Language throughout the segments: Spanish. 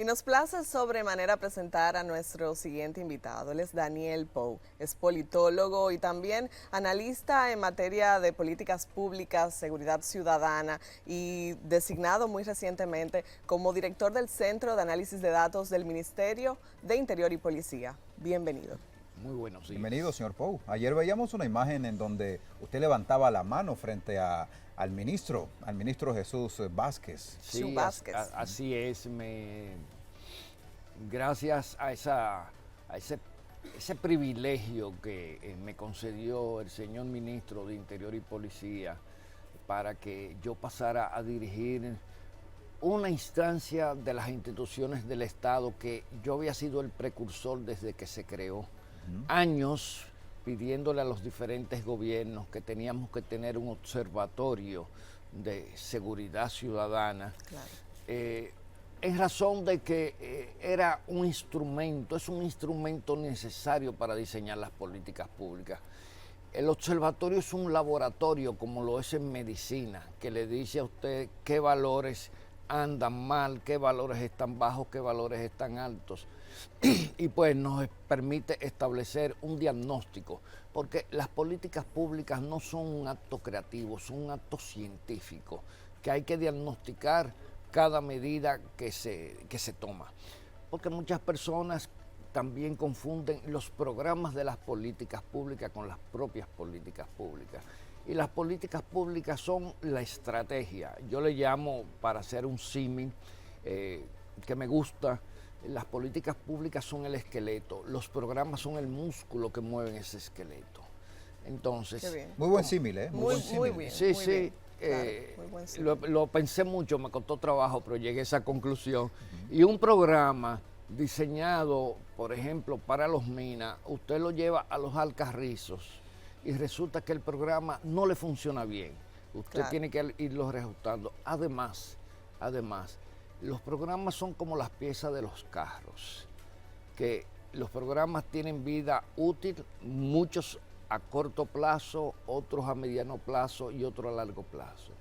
Y nos place sobremanera presentar a nuestro siguiente invitado. Él es Daniel Pou, es politólogo y también analista en materia de políticas públicas, seguridad ciudadana y designado muy recientemente como director del Centro de Análisis de Datos del Ministerio de Interior y Policía. Bienvenido. Muy buenos días. Bienvenido, señor Pou. Ayer veíamos una imagen en donde usted levantaba la mano frente al ministro Jesús Vázquez. Sí, Vázquez. así es. Gracias a ese privilegio que me concedió el señor ministro de Interior y Policía para que yo pasara a dirigir una instancia de las instituciones del Estado que yo había sido el precursor desde que se creó. Años pidiéndole a los diferentes gobiernos que teníamos que tener un observatorio de seguridad ciudadana, Claro. en razón de que era un instrumento, es un instrumento necesario para diseñar las políticas públicas. El observatorio es un laboratorio, como lo es en medicina, que le dice a usted qué valores andan mal, qué valores están bajos, qué valores están altos. Y pues nos permite establecer un diagnóstico, porque las políticas públicas no son un acto creativo, son un acto científico, que hay que diagnosticar cada medida que se toma. Porque muchas personas también confunden los programas de las políticas públicas con las propias políticas públicas. Y las políticas públicas son la estrategia. Yo le llamo, para hacer un símil que me gusta, las políticas públicas son el esqueleto, los programas son el músculo que mueven ese esqueleto. Entonces, Qué bien. Muy buen símil, ¿eh? Muy buen bien. sí, muy sí. bien. Claro, muy buen símil. Lo pensé mucho, me costó trabajo, pero llegué a esa conclusión. Y un programa diseñado, por ejemplo, para los minas, usted lo lleva a los Alcarrizos y resulta que el programa no le funciona bien. Usted Claro. tiene que irlo reajustando. Además, los programas son como las piezas de los carros, que los programas tienen vida útil, muchos a corto plazo, otros a mediano plazo y otros a largo plazo.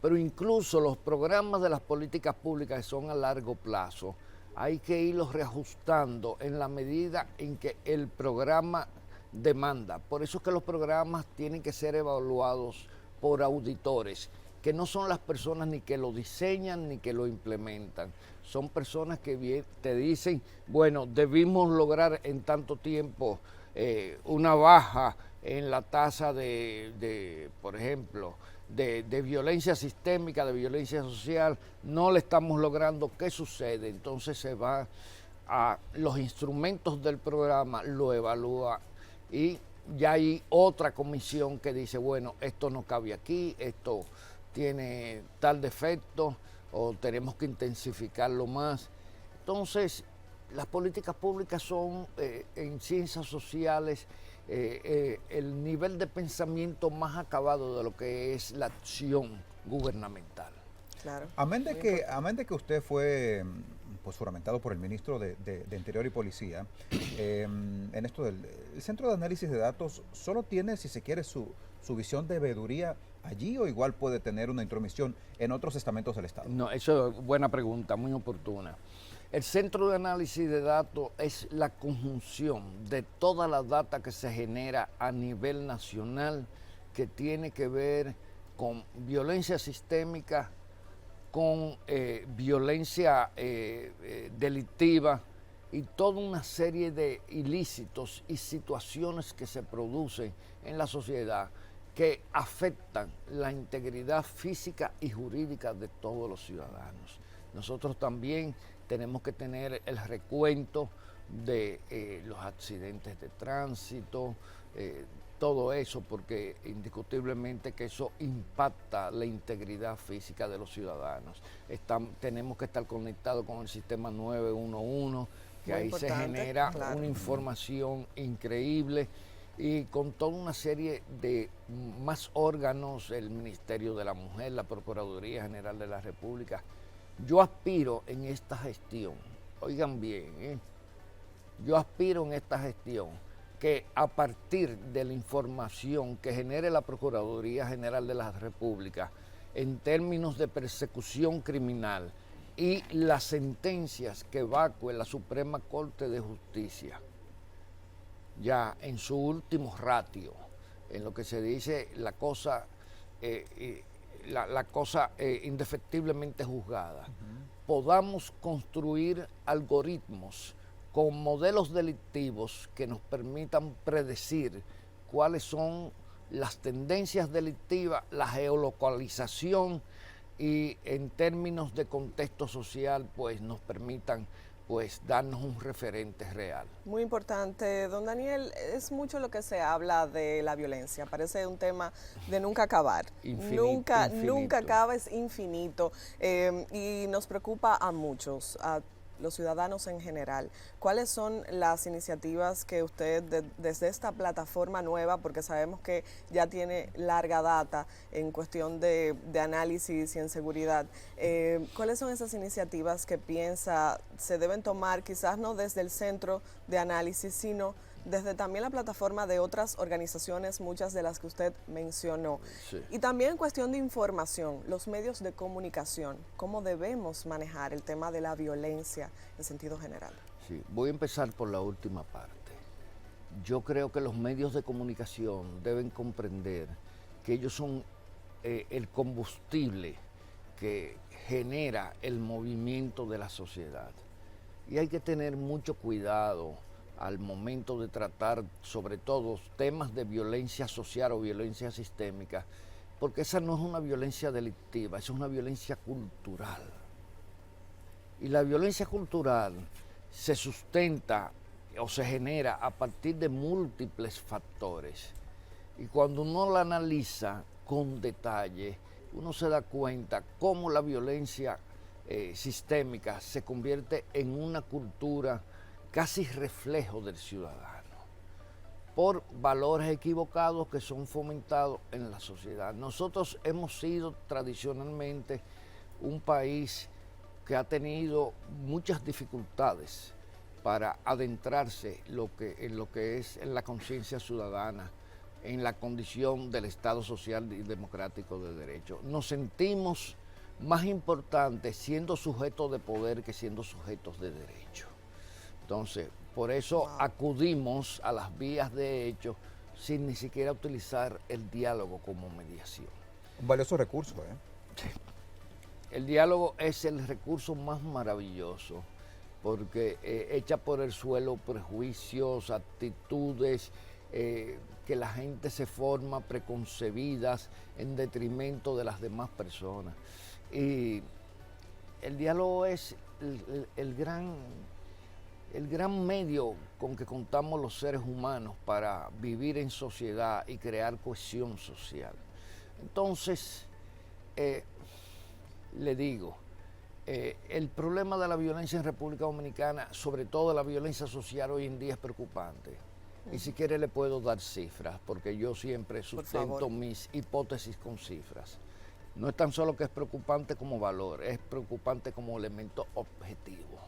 Pero incluso los programas de las políticas públicas que son a largo plazo, hay que irlos reajustando en la medida en que el programa demanda. Por eso es que los programas tienen que ser evaluados por auditores, que no son las personas ni que lo diseñan ni que lo implementan. Son personas que te dicen, bueno, debimos lograr en tanto tiempo una baja en la tasa por ejemplo, de violencia sistémica, de violencia social, no le estamos logrando. ¿Qué sucede? Entonces se va a los instrumentos del programa, lo evalúa y ya hay otra comisión que dice, bueno, esto no cabe aquí, esto tiene tal defecto o tenemos que intensificarlo más. Entonces, las políticas públicas son en ciencias sociales el nivel de pensamiento más acabado de lo que es la acción gubernamental. Claro. Amén de que usted fue pues juramentado por el ministro de Interior y Policía, en esto del el Centro de Análisis de Datos solo tiene, si se quiere, su visión de veeduría allí, o igual puede tener una intromisión en otros estamentos del Estado. No, eso es buena pregunta, muy oportuna. El Centro de Análisis de Datos es la conjunción de toda la data que se genera a nivel nacional que tiene que ver con violencia sistémica, con violencia delictiva y toda una serie de ilícitos y situaciones que se producen en la sociedad que afectan la integridad física y jurídica de todos los ciudadanos. Nosotros también tenemos que tener el recuento de los accidentes de tránsito, todo eso, porque indiscutiblemente que eso impacta la integridad física de los ciudadanos. Tenemos que estar conectados con el sistema 911, que Muy ahí se importante, genera claro. una información increíble, y con toda una serie de más órganos, el Ministerio de la Mujer, la Procuraduría General de la República. Yo aspiro en esta gestión, oigan bien, yo aspiro en esta gestión que a partir de la información que genere la Procuraduría General de la República en términos de persecución criminal y las sentencias que evacue la Suprema Corte de Justicia, ya en su último ratio, en lo que se dice la cosa, indefectiblemente juzgada, podamos construir algoritmos con modelos delictivos que nos permitan predecir cuáles son las tendencias delictivas, la geolocalización y en términos de contexto social, pues nos permitan pues darnos un referente real. Muy importante, don Daniel, es mucho lo que se habla de la violencia, parece un tema de nunca acabar, nunca acaba, es infinito y nos preocupa a muchos, a los ciudadanos en general. ¿Cuáles son las iniciativas que usted desde esta plataforma nueva, porque sabemos que ya tiene larga data en cuestión de análisis y en seguridad, cuáles son esas iniciativas que piensa se deben tomar, quizás no desde el centro de análisis, sino desde también la plataforma de otras organizaciones, muchas de las que usted mencionó? Sí. Y también en cuestión de información, los medios de comunicación, ¿cómo debemos manejar el tema de la violencia en sentido general? Sí, voy a empezar por la última parte. Yo creo que los medios de comunicación deben comprender que ellos son el combustible que genera el movimiento de la sociedad. Y hay que tener mucho cuidado al momento de tratar sobre todo temas de violencia social o violencia sistémica, porque esa no es una violencia delictiva, es una violencia cultural. Y la violencia cultural se sustenta o se genera a partir de múltiples factores. Y cuando uno la analiza con detalle, uno se da cuenta cómo la violencia sistémica se convierte en una cultura casi reflejo del ciudadano, por valores equivocados que son fomentados en la sociedad. Nosotros hemos sido tradicionalmente un país que ha tenido muchas dificultades para adentrarse en lo que es en la conciencia ciudadana, en la condición del Estado social y democrático de derecho. Nos sentimos más importantes siendo sujetos de poder que siendo sujetos de derecho. Entonces, por eso acudimos a las vías de hecho sin ni siquiera utilizar el diálogo como mediación. Un valioso recurso, ¿eh? Sí. El diálogo es el recurso más maravilloso porque echa por el suelo prejuicios, actitudes que la gente se forma preconcebidas en detrimento de las demás personas. Y el diálogo es el gran medio con que contamos los seres humanos para vivir en sociedad y crear cohesión social. Entonces, le digo, el problema de la violencia en República Dominicana, sobre todo la violencia social hoy en día, es preocupante. Y si quiere le puedo dar cifras, porque yo siempre sustento mis hipótesis con cifras. No es tan solo que es preocupante como valor, es preocupante como elemento objetivo.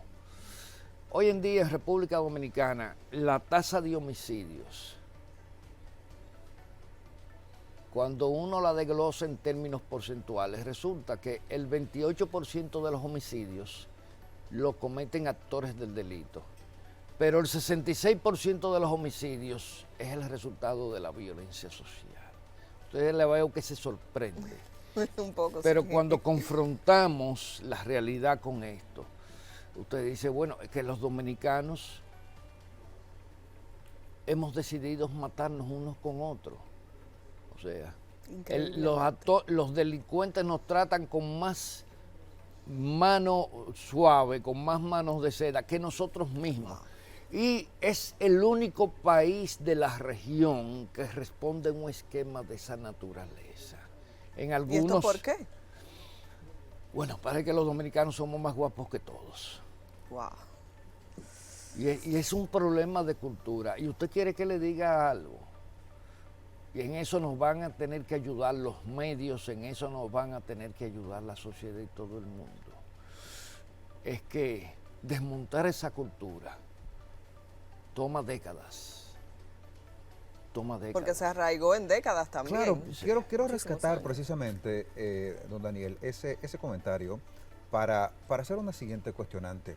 Hoy en día en República Dominicana la tasa de homicidios, cuando uno la desglosa en términos porcentuales, resulta que el 28% de los homicidios lo cometen actores del delito, pero el 66% de los homicidios es el resultado de la violencia social. Ustedes le veo que se sorprende. Un poco, pero sí. Cuando confrontamos la realidad con esto, usted dice, bueno, es que los dominicanos hemos decidido matarnos unos con otros. O sea, los delincuentes nos tratan con más mano suave, con más manos de seda que nosotros mismos. Y es el único país de la región que responde a un esquema de esa naturaleza. En algunos, ¿Y esto por qué? Bueno, parece que los dominicanos somos más guapos que todos. Wow. Y es un problema de cultura. Y usted quiere que le diga algo. Y en eso nos van a tener que ayudar los medios, en eso nos van a tener que ayudar la sociedad y todo el mundo. Es que desmontar esa cultura toma décadas. Porque se arraigó en décadas también. Claro, quiero rescatar precisamente, don Daniel, ese comentario, para hacer una siguiente cuestionante.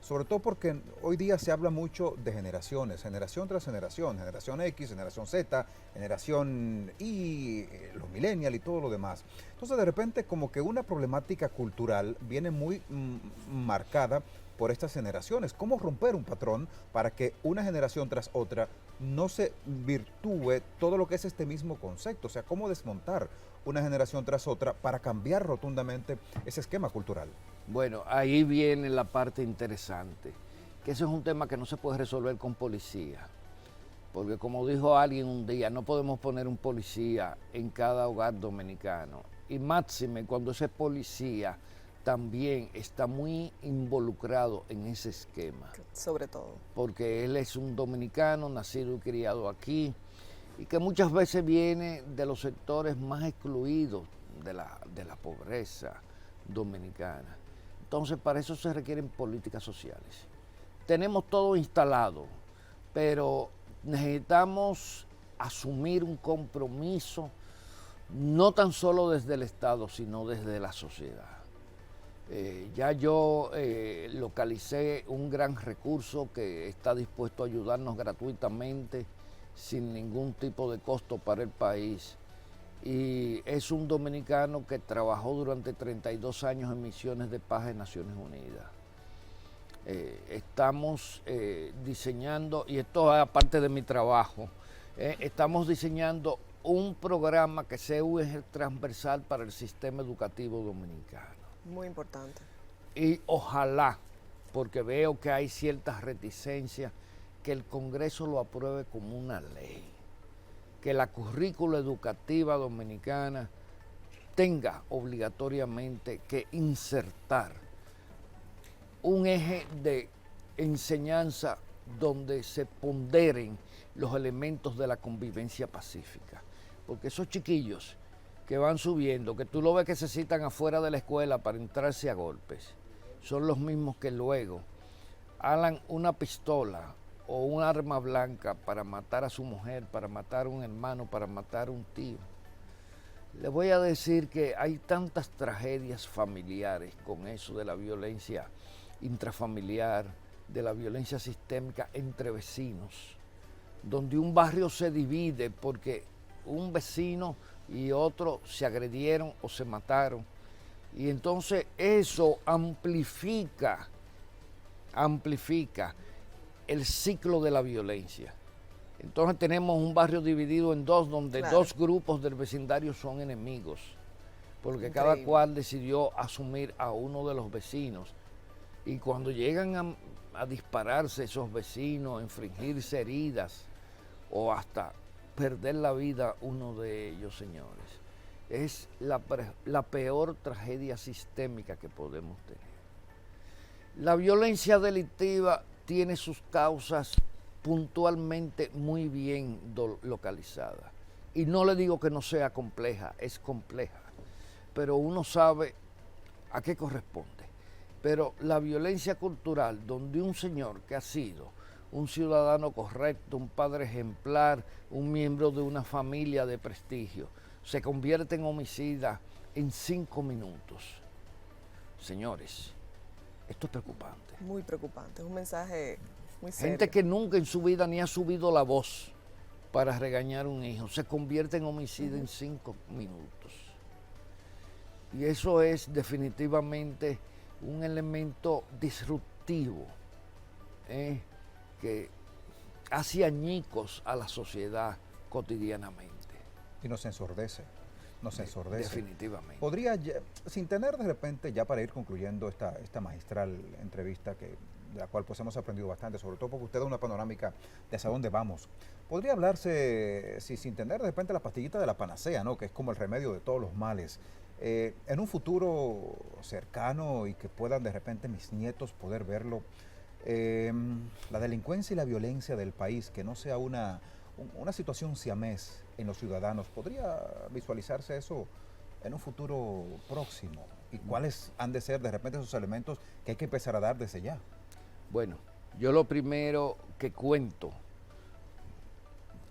Sobre todo porque hoy día se habla mucho de generaciones, generación tras generación X, generación Z, generación Y, los millennials y todo lo demás. Entonces de repente como que una problemática cultural viene muy marcada por estas generaciones. ¿Cómo romper un patrón para que una generación tras otra no se virtúe todo lo que es este mismo concepto? O sea, ¿cómo desmontar una generación tras otra para cambiar rotundamente ese esquema cultural? Bueno, ahí viene la parte interesante, que ese es un tema que no se puede resolver con policía, porque como dijo alguien un día, no podemos poner un policía en cada hogar dominicano, y máxime cuando ese policía también está muy involucrado en ese esquema. Sobre todo. Porque él es un dominicano, nacido y criado aquí, y que muchas veces viene de los sectores más excluidos de la pobreza dominicana. Entonces, para eso se requieren políticas sociales. Tenemos todo instalado, pero necesitamos asumir un compromiso, no tan solo desde el Estado, sino desde la sociedad. Ya yo localicé un gran recurso que está dispuesto a ayudarnos gratuitamente, sin ningún tipo de costo para el país. Y es un dominicano que trabajó durante 32 años en misiones de paz en Naciones Unidas. Estamos diseñando, y esto es aparte de mi trabajo, estamos diseñando un programa que sea un eje transversal para el sistema educativo dominicano. Muy importante. Y ojalá, porque veo que hay ciertas reticencias, que el Congreso lo apruebe como una ley. Que la currícula educativa dominicana tenga obligatoriamente que insertar un eje de enseñanza donde se ponderen los elementos de la convivencia pacífica. Porque esos chiquillos que van subiendo, que tú lo ves que se citan afuera de la escuela para entrarse a golpes, son los mismos que luego alan una pistola o un arma blanca para matar a su mujer, para matar a un hermano, para matar a un tío. Les voy a decir que hay tantas tragedias familiares con eso de la violencia intrafamiliar, de la violencia sistémica entre vecinos, donde un barrio se divide porque un vecino y otro se agredieron o se mataron. Y entonces eso amplifica el ciclo de la violencia. Entonces tenemos un barrio dividido en dos, donde dos grupos del vecindario son enemigos, porque cada cual decidió asumir a uno de los vecinos. Y cuando llegan a dispararse esos vecinos, a infligirse heridas o hasta perder la vida uno de ellos, señores, es la peor tragedia sistémica que podemos tener. La violencia delictiva tiene sus causas puntualmente muy bien localizadas. Y no le digo que no sea compleja, es compleja, pero uno sabe a qué corresponde. Pero la violencia cultural, donde un señor que ha sido un ciudadano correcto, un padre ejemplar, un miembro de una familia de prestigio, se convierte en homicida en 5 minutos. Señores, esto es preocupante. Muy preocupante, es un mensaje muy serio. Gente que nunca en su vida ni ha subido la voz para regañar a un hijo, se convierte en homicida en 5 minutos. Y eso es definitivamente un elemento disruptivo, que hace añicos a la sociedad cotidianamente. Y nos ensordece. Definitivamente. Podría, sin tener de repente, ya para ir concluyendo esta magistral entrevista de la cual pues hemos aprendido bastante, sobre todo porque usted da una panorámica de hacia dónde vamos. Podría hablarse, sin tener de repente la pastillita de la panacea, ¿no?, que es como el remedio de todos los males, en un futuro cercano y que puedan de repente mis nietos poder verlo, la delincuencia y la violencia del país, que no sea una situación siamés en los ciudadanos. ¿Podría visualizarse eso en un futuro próximo? ¿Y cuáles han de ser de repente esos elementos que hay que empezar a dar desde ya? Bueno, yo lo primero que cuento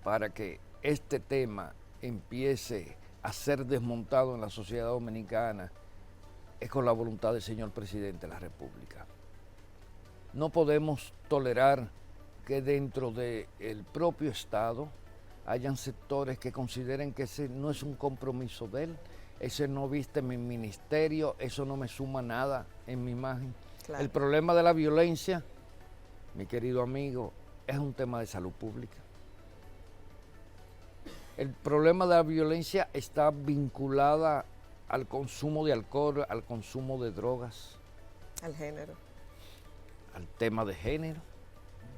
para que este tema empiece a ser desmontado en la sociedad dominicana es con la voluntad del señor presidente de la República. No podemos tolerar que dentro del propio Estado hayan sectores que consideren que ese no es un compromiso de él, ese no viste mi ministerio, eso no me suma nada en mi imagen. Claro. El problema de la violencia, mi querido amigo, es un tema de salud pública. El problema de la violencia está vinculada al consumo de alcohol, al consumo de drogas, Al género. al tema de género,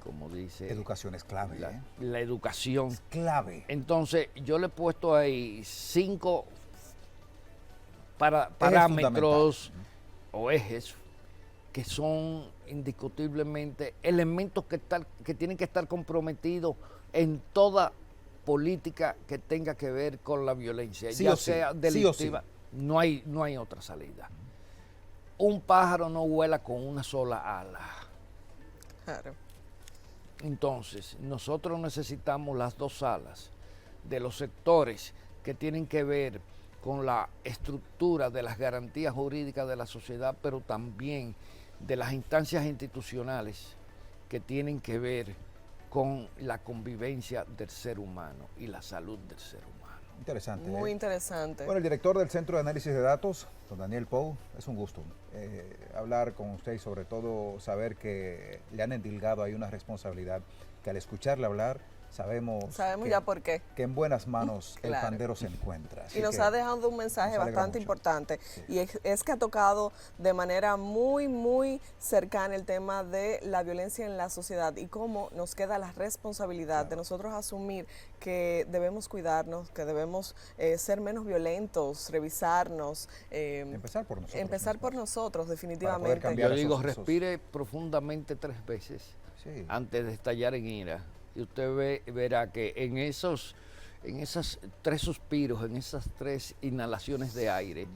como dice. Educación es clave. La educación. Es clave. Entonces, yo le he puesto ahí 5 parámetros o ejes que son indiscutiblemente elementos que tienen que estar comprometidos en toda política que tenga que ver con la violencia, Sí ya o sí, sea sí o delictiva, sí. no hay otra salida. Un pájaro no vuela con una sola ala. Claro. Entonces, nosotros necesitamos las 2 alas de los sectores que tienen que ver con la estructura de las garantías jurídicas de la sociedad, pero también de las instancias institucionales que tienen que ver con la convivencia del ser humano y la salud del ser humano. Interesante. Muy interesante. Bueno, el director del Centro de Análisis de Datos, don Daniel Pou, es un gusto hablar con usted y sobre todo saber que le han endilgado ahí una responsabilidad que al escucharle hablar sabemos que, ya por qué. que en buenas manos el Claro. pandero se encuentra. Así Y nos que ha dejado un mensaje nos alegra bastante mucho. importante. Sí. Y es que ha tocado de manera muy, muy cercana el tema de la violencia en la sociedad y cómo nos queda la responsabilidad de nosotros asumir que debemos cuidarnos, que debemos ser menos violentos, revisarnos. Empezar por nosotros. Empezar por mismos. nosotros, Para definitivamente. poder cambiar Yo digo, esos- respire profundamente 3 veces Sí. antes de estallar en ira. Y usted verá que en esas 3 suspiros, en esas 3 inhalaciones de aire,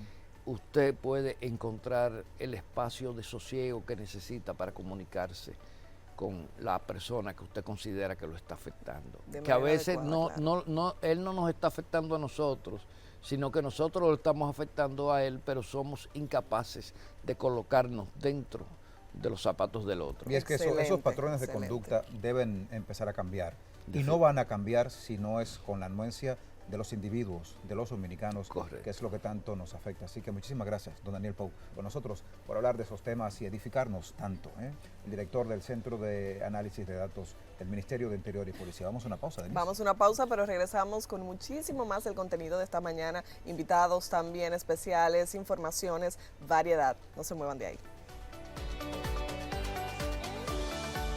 usted puede encontrar el espacio de sosiego que necesita para comunicarse con la persona que usted considera que lo está afectando. De Que a manera veces adecuada, claro. él no nos está afectando a nosotros, sino que nosotros lo estamos afectando a él, pero somos incapaces de colocarnos dentro de los zapatos del otro. Y es que esos Excelente, patrones de excelente. conducta deben empezar a cambiar. Y Sí. no van a cambiar si no es con la anuencia de los individuos, de los dominicanos, Correcto. que es lo que tanto nos afecta. Así que muchísimas gracias, don Daniel Pou, con nosotros por hablar de esos temas y edificarnos tanto. El director del Centro de Análisis de Datos del Ministerio de Interior y Policía. Vamos a una pausa, Denise. Vamos a una pausa, pero regresamos con muchísimo más del contenido de esta mañana. Invitados también especiales, informaciones, variedad. No se muevan de ahí.